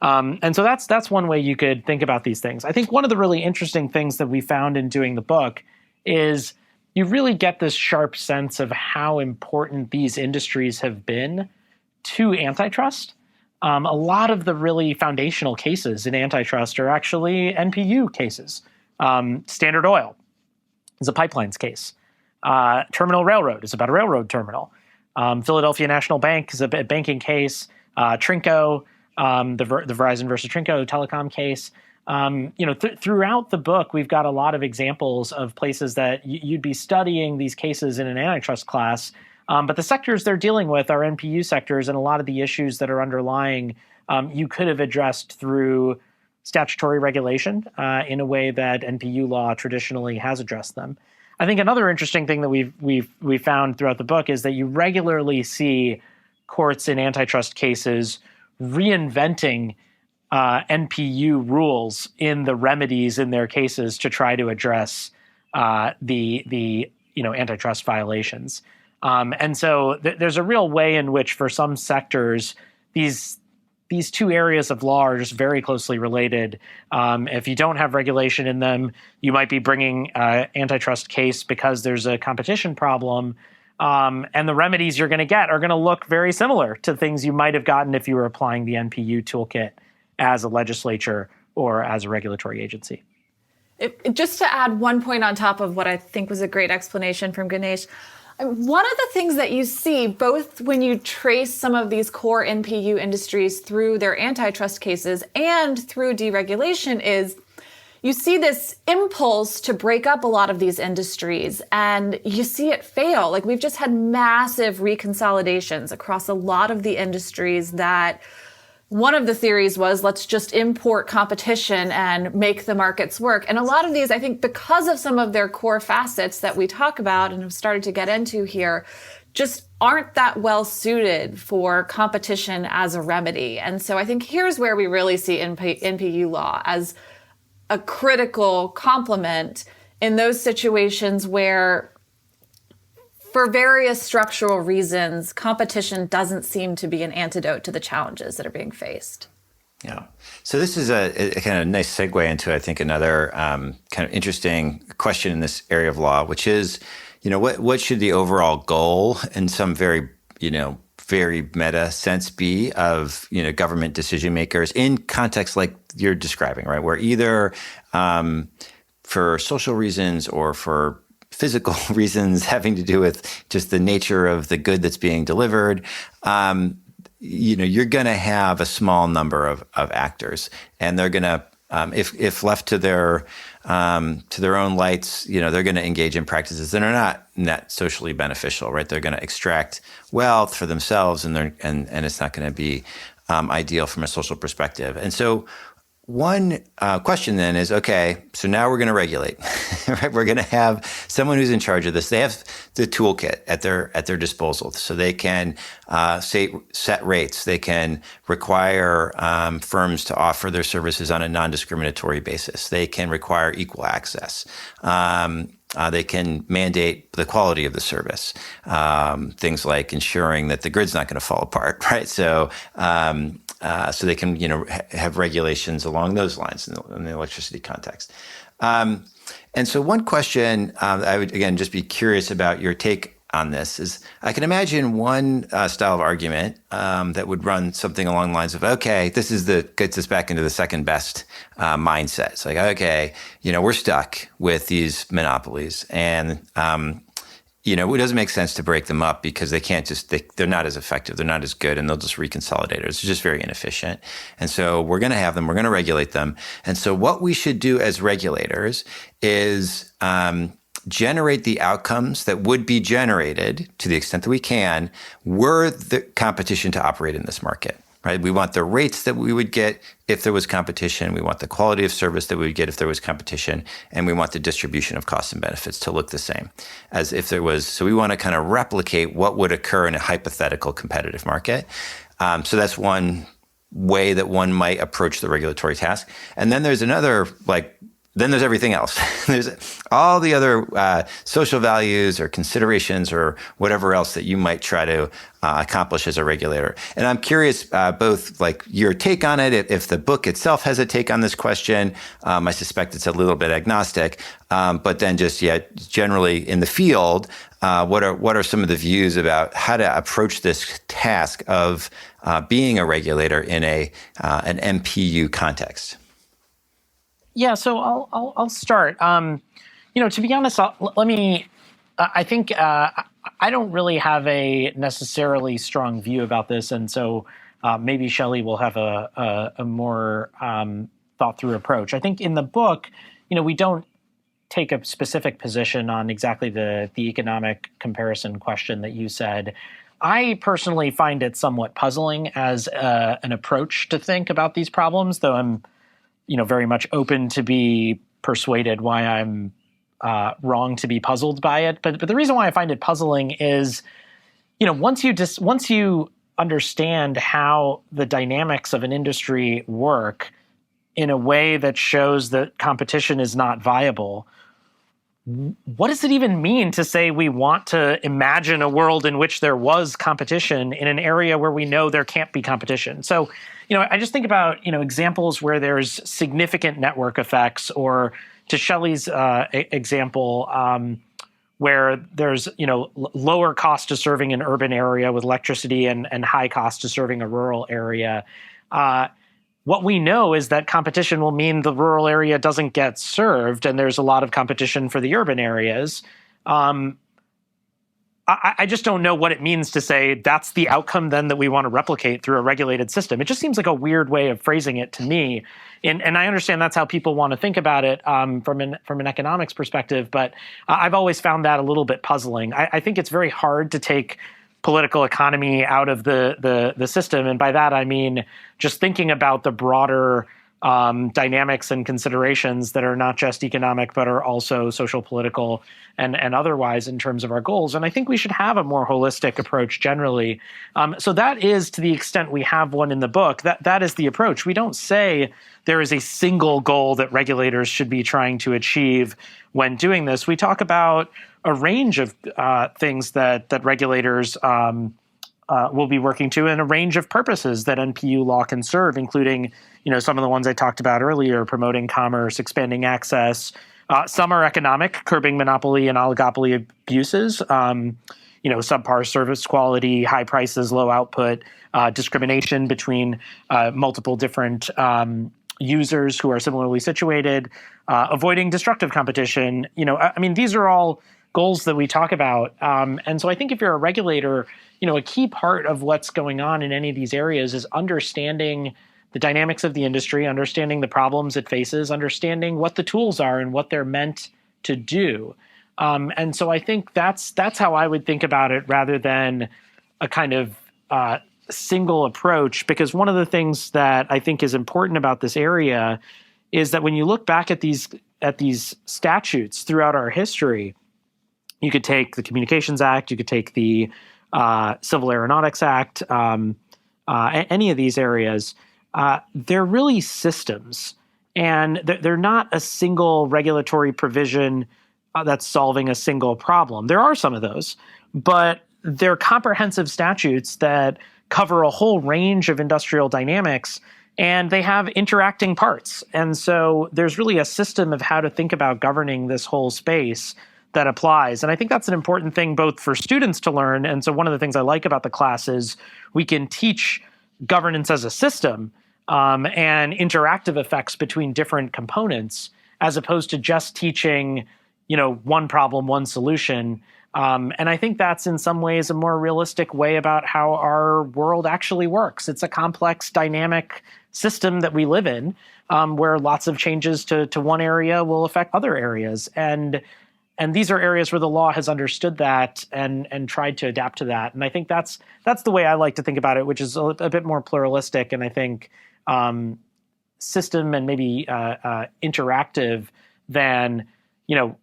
And so that's one way you could think about these things. I think one of the really interesting things that we found in doing the book is you really get this sharp sense of how important these industries have been to antitrust. A lot of the really foundational cases in antitrust are actually NPU cases. Standard Oil is a pipelines case. Terminal Railroad is about a railroad terminal. Philadelphia National Bank is a banking case. Trinco, the Verizon versus Trinco telecom case. Throughout the book, we've got a lot of examples of places that you'd be studying these cases in an antitrust class. But the sectors they're dealing with are NPU sectors, and a lot of the issues that are underlying you could have addressed through statutory regulation in a way that NPU law traditionally has addressed them. I think another interesting thing that we've found throughout the book is that you regularly see courts in antitrust cases reinventing NPU rules in the remedies in their cases to try to address the antitrust violations. And so there's a real way in which, for some sectors, these two areas of law are just very closely related. If you don't have regulation in them, you might be bringing an antitrust case because there's a competition problem. And the remedies you're going to get are going to look very similar to things you might have gotten if you were applying the NPU toolkit as a legislature or as a regulatory agency. Just to add one point on top of what I think was a great explanation from Ganesh, one of the things that you see, both when you trace some of these core NPU industries through their antitrust cases and through deregulation, is you see this impulse to break up a lot of these industries, and you see it fail. Like, we've just had massive reconsolidations across a lot of the industries that one of the theories was, let's just import competition and make the markets work. And a lot of these, I think, because of some of their core facets that we talk about and have started to get into here, just aren't that well suited for competition as a remedy. And so I think here's where we really see NPU law as a critical complement in those situations where, for various structural reasons, competition doesn't seem to be an antidote to the challenges that are being faced. Yeah. So this is a kind of nice segue into, I think, another kind of interesting question in this area of law, which is, what should the overall goal in some very, very meta sense be of government decision makers in contexts like you're describing, right? Where either for social reasons or for physical reasons having to do with just the nature of the good that's being delivered, you're going to have a small number of actors, and they're going to, if left to their own lights, they're going to engage in practices that are not net socially beneficial, right? They're going to extract wealth for themselves, and it's not going to be ideal from a social perspective. And so, one question then is, okay, so now we're going to regulate, right? We're going to have someone who's in charge of this. They have the toolkit at their disposal, so they can set rates. They can require firms to offer their services on a non-discriminatory basis. They can require equal access. They can mandate the quality of the service, things like ensuring that the grid's not going to fall apart, right? So they can, have regulations along those lines in the electricity context. And so one question I would, again, just be curious about your take on this is, I can imagine one style of argument that would run something along the lines of, okay, this gets us back into the second best mindset. It's like, okay, we're stuck with these monopolies, and it doesn't make sense to break them up because they can't they're not as effective, they're not as good, and they'll just reconsolidate it. It's just very inefficient. And so we're going to have them, we're going to regulate them. And so what we should do as regulators is generate the outcomes that would be generated, to the extent that we can, were the competition to operate in this market, right? We want the rates that we would get if there was competition. We want the quality of service that we would get if there was competition. And we want the distribution of costs and benefits to look the same as if there was. So we want to kind of replicate what would occur in a hypothetical competitive market. So that's one way that one might approach the regulatory task. And then there's another, then there's everything else. There's all the other social values or considerations or whatever else that you might try to accomplish as a regulator. And I'm curious, both your take on it, if the book itself has a take on this question. I suspect it's a little bit agnostic, but then just generally in the field, what are some of the views about how to approach this task of being a regulator in an MPU context? Yeah, so I'll start. To be honest, I think I don't really have a necessarily strong view about this, and so maybe Shelley will have a more thought through approach. I think in the book, we don't take a specific position on exactly the economic comparison question that you said. I personally find it somewhat puzzling as an approach to think about these problems, though I'm very much open to be persuaded why I'm wrong to be puzzled by it. But the reason why I find it puzzling is, once you understand how the dynamics of an industry work in a way that shows that competition is not viable, what does it even mean to say we want to imagine a world in which there was competition in an area where we know there can't be competition? So, I just think about, examples where there's significant network effects, or to Shelley's example, where there's, lower cost to serving an urban area with electricity and high cost to serving a rural area. What we know is that competition will mean the rural area doesn't get served, and there's a lot of competition for the urban areas. I just don't know what it means to say that's the outcome then that we want to replicate through a regulated system. It just seems like a weird way of phrasing it to me. And I understand that's how people want to think about it from an economics perspective, but I've always found that a little bit puzzling. I think it's very hard to take political economy out of the system. And by that, I mean just thinking about the broader dynamics and considerations that are not just economic, but are also social, political, and otherwise in terms of our goals. And I think we should have a more holistic approach generally. So that is, to the extent we have one in the book, that is the approach. We don't say there is a single goal that regulators should be trying to achieve when doing this. We talk about a range of things that regulators will be working to, and a range of purposes that NPU law can serve, including some of the ones I talked about earlier: promoting commerce, expanding access. Some are economic, curbing monopoly and oligopoly abuses. subpar service quality, high prices, low output, discrimination between multiple different users who are similarly situated, avoiding destructive competition. These are all goals that we talk about. And so I think if you're a regulator, a key part of what's going on in any of these areas is understanding the dynamics of the industry, understanding the problems it faces, understanding what the tools are and what they're meant to do. And so I think that's how I would think about it rather than a kind of single approach, because one of the things that I think is important about this area is that when you look back at these statutes throughout our history, you could take the Communications Act, you could take the Civil Aeronautics Act, any of these areas, they're really systems. And they're not a single regulatory provision that's solving a single problem. There are some of those, but they're comprehensive statutes that cover a whole range of industrial dynamics, and they have interacting parts. And so there's really a system of how to think about governing this whole space that applies. And I think that's an important thing both for students to learn. And so one of the things I like about the class is we can teach governance as a system and interactive effects between different components, as opposed to just teaching, one problem, one solution. And I think that's in some ways a more realistic way about how our world actually works. It's a complex, dynamic system that we live in, where lots of changes to one area will affect other areas. And these are areas where the law has understood that and tried to adapt to that. And I think that's the way I like to think about it, which is a bit more pluralistic and I think system and maybe interactive than,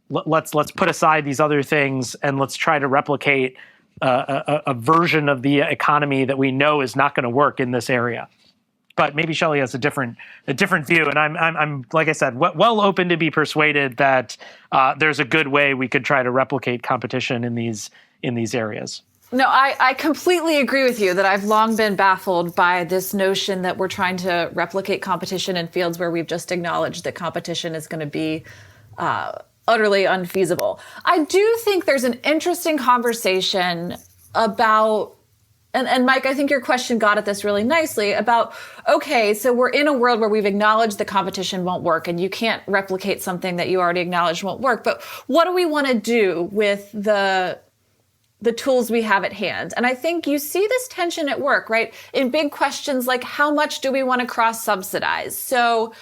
let's put aside these other things and let's try to replicate a version of the economy that we know is not going to work in this area. But maybe Shelley has a different view, and I'm like I said, well open to be persuaded that there's a good way we could try to replicate competition in these areas. No, I completely agree with you that I've long been baffled by this notion that we're trying to replicate competition in fields where we've just acknowledged that competition is going to be utterly unfeasible. I do think there's an interesting conversation about, and Mike, I think your question got at this really nicely about, okay, so we're in a world where we've acknowledged the competition won't work and you can't replicate something that you already acknowledged won't work. But what do we want to do with the tools we have at hand? And I think you see this tension at work, right? In big questions like how much do we want to cross-subsidize? So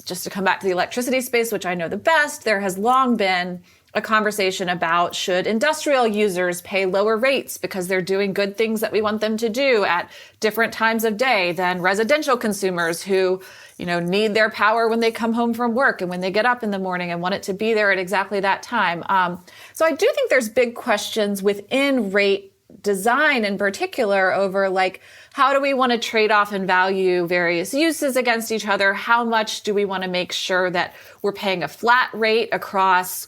just to come back to the electricity space, which I know the best, there has long been a conversation about should industrial users pay lower rates because they're doing good things that we want them to do at different times of day than residential consumers who, need their power when they come home from work and when they get up in the morning and want it to be there at exactly that time. So I do think there's big questions within rate design in particular over how do we want to trade off and value various uses against each other? How much do we want to make sure that we're paying a flat rate across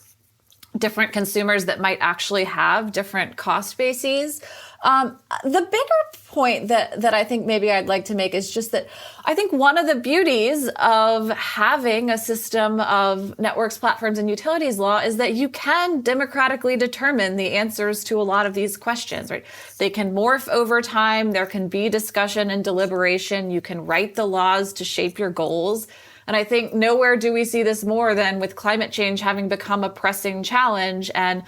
different consumers that might actually have different cost bases? The bigger point that I think maybe I'd like to make is just that I think one of the beauties of having a system of networks, platforms, and utilities law is that you can democratically determine the answers to a lot of these questions, right? They can morph over time. There can be discussion and deliberation. You can write the laws to shape your goals. And I think nowhere do we see this more than with climate change having become a pressing challenge and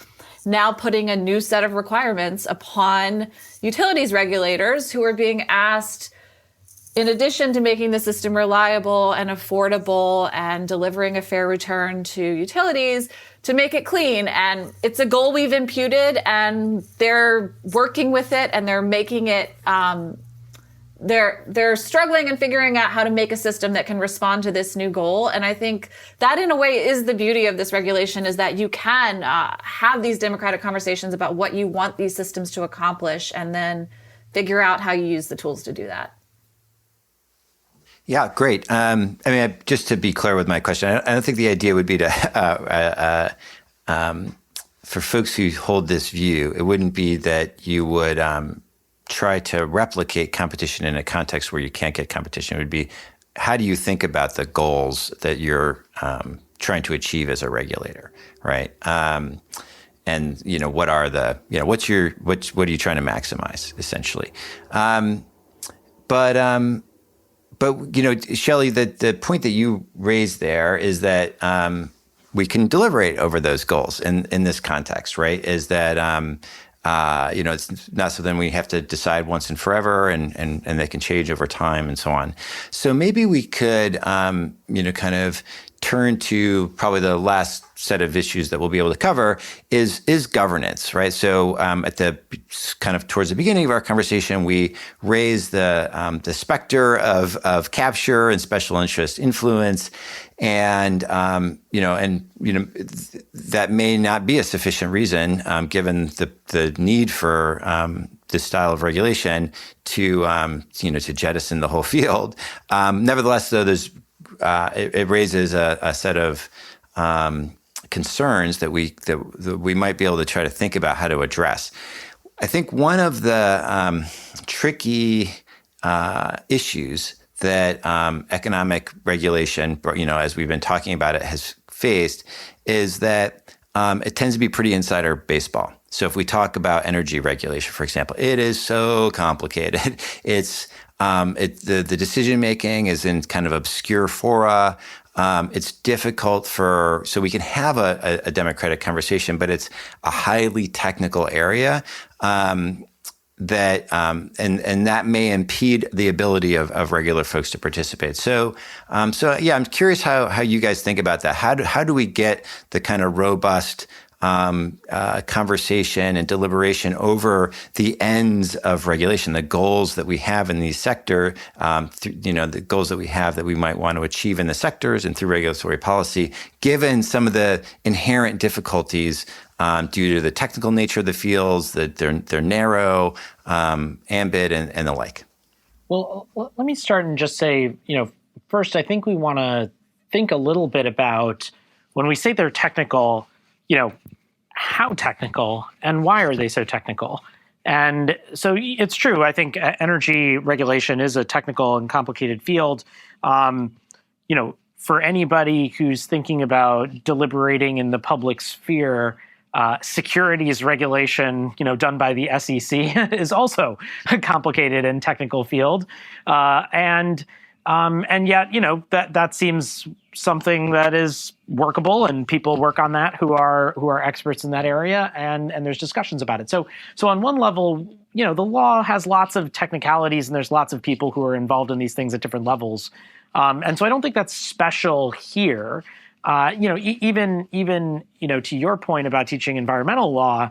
now putting a new set of requirements upon utilities regulators who are being asked, in addition to making the system reliable and affordable and delivering a fair return to utilities, to make it clean. And it's a goal we've imputed, and they're working with it, and they're making it they're struggling and figuring out how to make a system that can respond to this new goal. And I think that in a way is the beauty of this regulation, is that you can have these democratic conversations about what you want these systems to accomplish and then figure out how you use the tools to do that. Yeah, great. Just to be clear with my question, I don't think the idea would be to, for folks who hold this view, it wouldn't be that you would try to replicate competition in a context where you can't get competition. It would be, how do you think about the goals that you're trying to achieve as a regulator, right? what are the, what are you trying to maximize essentially? But Shelley, the point that you raised there is that we can deliberate over those goals in this context, right? Is that it's not something we have to decide once and forever, and they can change over time and so on. So maybe we could kind of turn to probably the last set of issues that we'll be able to cover is governance, right? So at the kind of towards the beginning of our conversation, we raised the specter of capture and special interest influence, and that may not be a sufficient reason, given the need for this style of regulation to jettison the whole field. Nevertheless, though, it raises a set of concerns that we might be able to try to think about how to address. I think one of the tricky issues that economic regulation, as we've been talking about it, has faced is that it tends to be pretty insider baseball. So if we talk about energy regulation, for example, it is so complicated. It's the decision making is in kind of obscure fora. It's difficult so we can have a democratic conversation, but it's a highly technical area that that may impede the ability of regular folks to participate. So I'm curious how you guys think about that. How do we get the kind of robust conversation and deliberation over the ends of regulation, the goals that we have in these sector, the goals that we have that we might want to achieve in the sectors and through regulatory policy, given some of the inherent difficulties due to the technical nature of the fields, that they're narrow, ambit, and the like. Well, let me start and just say, first, I think we want to think a little bit about when we say they're technical, how technical and why are they so technical? And so it's true. I think energy regulation is a technical and complicated field. For anybody who's thinking about deliberating in the public sphere, securities regulation, done by the SEC is also a complicated and technical field. And yet, that seems something that is workable, and people work on that who are experts in that area, and there's discussions about it. So on one level, the law has lots of technicalities, and there's lots of people who are involved in these things at different levels. And so I don't think that's special here. Even to your point about teaching environmental law,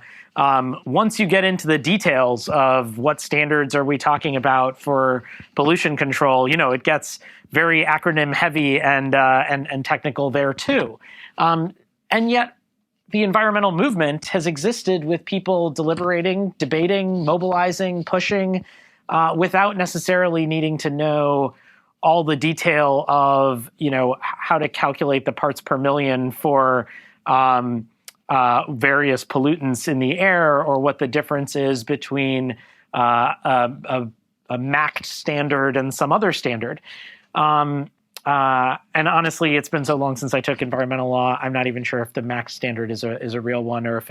once you get into the details of what standards are we talking about for pollution control, it gets very acronym heavy and technical there too. And yet the environmental movement has existed with people deliberating, debating, mobilizing, pushing, without necessarily needing to know all the detail of, how to calculate the parts per million for various pollutants in the air, or what the difference is between a MACT standard and some other standard. And honestly, it's been so long since I took environmental law, I'm not even sure if the MACT standard is a real one, or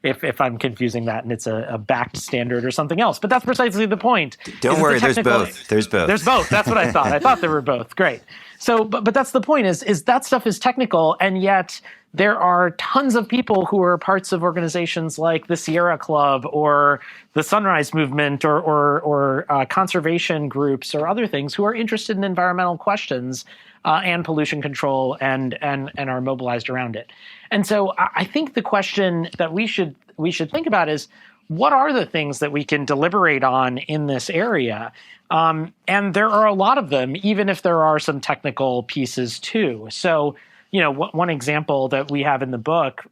if I'm confusing that and it's a backed standard or something else. But that's precisely the point. Don't worry, there's both. There's both. That's what I thought. I thought there were both. Great. So, but that's the point is that stuff is technical, and yet there are tons of people who are parts of organizations like the Sierra Club or the Sunrise Movement or conservation groups or other things who are interested in environmental questions and pollution control and are mobilized around it. And so I think the question that we should think about is, what are the things that we can deliberate on in this area? And there are a lot of them, even if there are some technical pieces too. So, one example that we have in the book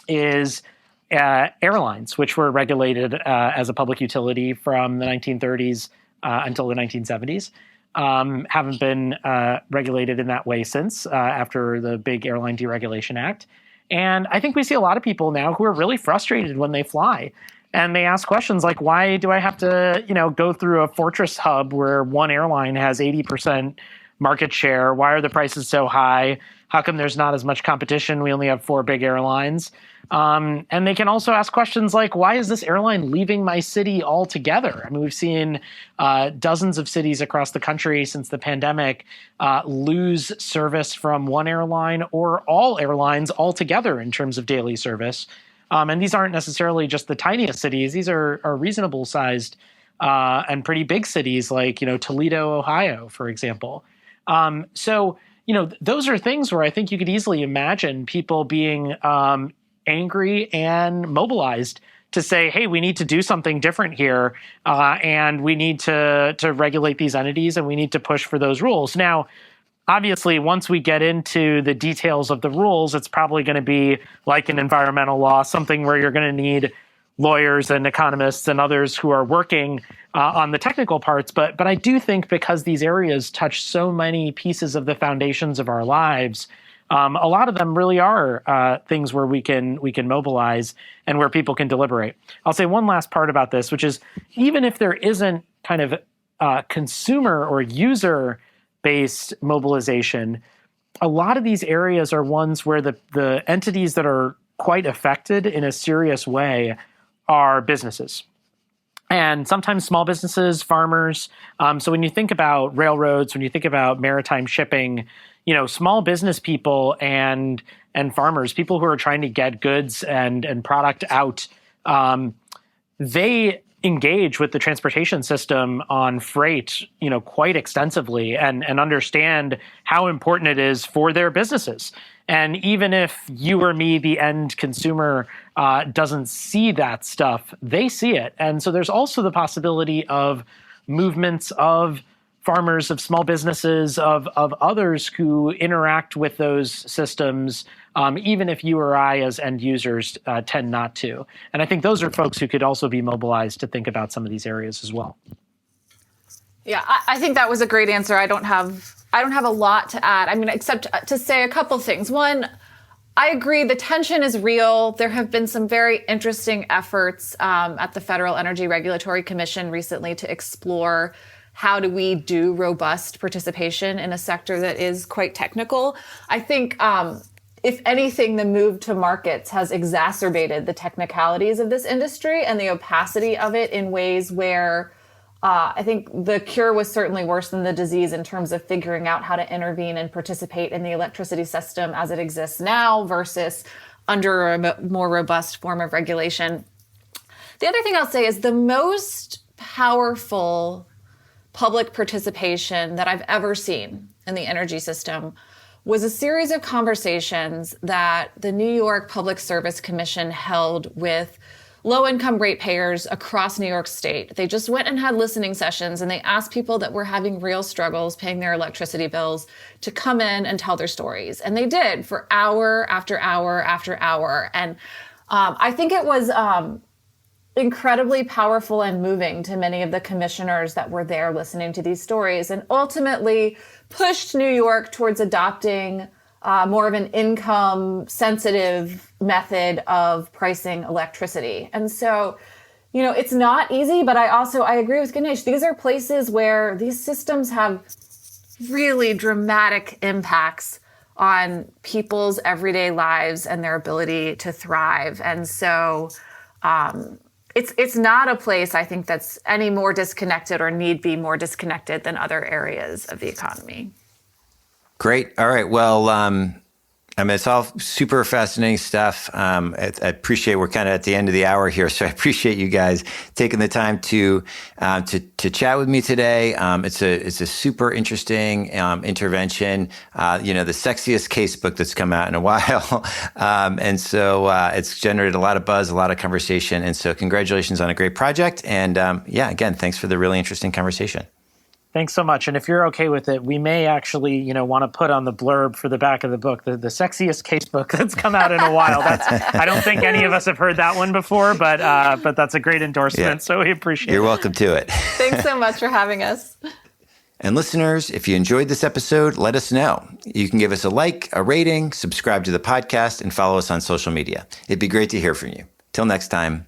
is airlines, which were regulated as a public utility from the 1930s until the 1970s. Haven't been regulated in that way since, after the big Airline Deregulation Act. And I think we see a lot of people now who are really frustrated when they fly. And they ask questions like, why do I have to, go through a fortress hub where one airline has 80% market share? Why are the prices so high? How come there's not as much competition? We only have 4 big airlines. And they can also ask questions like, why is this airline leaving my city altogether? I mean, we've seen dozens of cities across the country since the pandemic lose service from one airline or all airlines altogether in terms of daily service. And these aren't necessarily just the tiniest cities. These are reasonable sized and pretty big cities like, Toledo, Ohio, for example. So, those are things where I think you could easily imagine people being angry and mobilized to say, hey, we need to do something different here, and we need to regulate these entities, and we need to push for those rules. Now, obviously, once we get into the details of the rules, it's probably going to be like an environmental law, something where you're going to need lawyers and economists and others who are working on the technical parts. But I do think because these areas touch so many pieces of the foundations of our lives, a lot of them really are things where we can mobilize and where people can deliberate. I'll say one last part about this, which is even if there isn't kind of consumer or user-based mobilization, a lot of these areas are ones where the entities that are quite affected in a serious way are businesses. And sometimes small businesses, farmers. So when you think about railroads, when you think about maritime shipping, small business people and farmers, people who are trying to get goods and product out, they engage with the transportation system on freight, quite extensively and understand how important it is for their businesses. And even if you or me, the end consumer, doesn't see that stuff, they see it. And so there's also the possibility of movements of farmers, of small businesses, of others who interact with those systems, even if you or I as end users tend not to. And I think those are folks who could also be mobilized to think about some of these areas as well. Yeah, I think that was a great answer. I don't have a lot to add. I mean, except to say a couple things. One, I agree the tension is real. There have been some very interesting efforts at the Federal Energy Regulatory Commission recently to explore how do we do robust participation in a sector that is quite technical. I think, if anything, the move to markets has exacerbated the technicalities of this industry and the opacity of it in ways where I think the cure was certainly worse than the disease in terms of figuring out how to intervene and participate in the electricity system as it exists now versus under a more robust form of regulation. The other thing I'll say is the most powerful public participation that I've ever seen in the energy system was a series of conversations that the New York Public Service Commission held with low-income ratepayers across New York State. They just went and had listening sessions, and they asked people that were having real struggles paying their electricity bills to come in and tell their stories. And they did for hour after hour after hour. And I think it was incredibly powerful and moving to many of the commissioners that were there listening to these stories, and ultimately pushed New York towards adopting more of an income-sensitive method of pricing electricity. And so, it's not easy, but I agree with Ganesh. These are places where these systems have really dramatic impacts on people's everyday lives and their ability to thrive. And so it's not a place, I think, that's any more disconnected or need be more disconnected than other areas of the economy. Great. All right. Well, it's all super fascinating stuff. I appreciate we're kind of at the end of the hour here, so I appreciate you guys taking the time to chat with me today. It's a super interesting intervention. The sexiest case book that's come out in a while, and so it's generated a lot of buzz, a lot of conversation. And so, congratulations on a great project. And again, thanks for the really interesting conversation. Thanks so much. And if you're okay with it, we may actually, want to put on the blurb for the back of the book, the sexiest case book that's come out in a while. I don't think any of us have heard that one before, but that's a great endorsement. Yeah. So we appreciate it. You're welcome to it. Thanks so much for having us. And listeners, if you enjoyed this episode, let us know. You can give us a like, a rating, subscribe to the podcast, and follow us on social media. It'd be great to hear from you. Till next time.